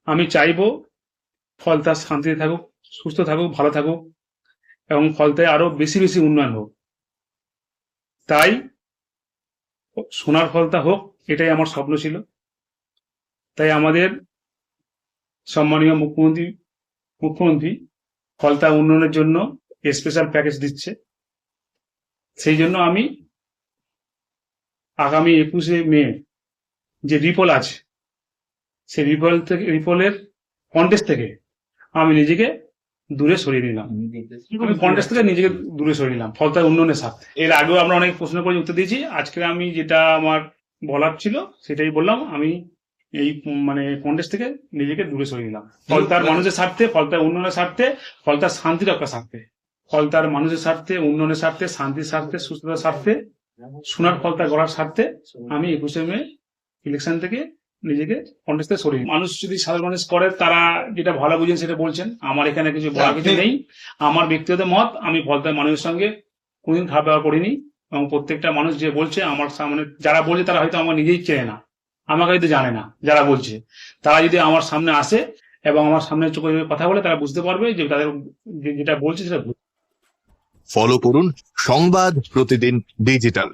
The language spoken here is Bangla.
আমি চাইবো ফলতা শান্তিতে থাকুক, সুস্থ থাকুক, ভালো থাকুক এবং ফলতায় আরো বেশি বেশি উন্নয়ন হোক। তাই সোনার ফলতা হোক, এটাই আমার স্বপ্ন ছিল। তাই আমাদের সম্মানীয় মুখ্যমন্ত্রী ফলতা উন্নয়নের জন্য স্পেশাল প্যাকেজ দিচ্ছে। সেই জন্য আমি আগামী 21শে মে যে রিপোল আছে, সেই রিপোলের কন্টেস্ট থেকে আমি নিজেকে দূরে সরিয়ে নিলাম। আমি কন্টেস্ট থেকে নিজেকে দূরে সরিয়ে নিলাম ফলতার উন্নয়নের স্বার্থে। এর আগেও আমরা অনেক প্রশ্ন করে উত্তর দিয়েছি। আজকে আমি যেটা আমার বলার ছিল সেটাই বললাম। আমি এই কন্টেস্ট থেকে নিজেকে দূরে সরিয়ে নিলাম ফলতার মানুষের স্বার্থে, ফলতার উন্নয়নের স্বার্থে, ফলতার শান্তি রক্ষার স্বার্থে, ফলতার মানুষের স্বার্থে, উন্নয়নের স্বার্থে, শান্তির স্বার্থে, সুস্থতার স্বার্থে, সোনার ফলতা গড়ার স্বার্থে আমি 21শে মে ইলেকশন থেকে নিজেকে কন্টেস্টে সরিয়ে। মানুষ যদি সাধারণ মানুষ করে, তারা যেটা ভালো বুঝেন সেটা বলছেন। আমার এখানে কিছু বলার কিছু নেই। আমার ব্যক্তিগত মত, আমি ফলতার মানুষের সঙ্গে কোনদিন খারাপ ব্যবহার করিনি এবং প্রত্যেকটা মানুষ যে বলছে আমার সামনে, যারা বলছে তারা হয়তো আমার নিজেই চেনে না, আমাকে হয়তো জানে না। যারা বলছে তারা যদি আমার সামনে আসে এবং আমার সামনে চোখে কথা বলে, তারা বুঝতে পারবে যে তাদের যেটা বলছে সেটা ভুল। ফলো করুন সংবাদ প্রতিদিন ডিজিটাল।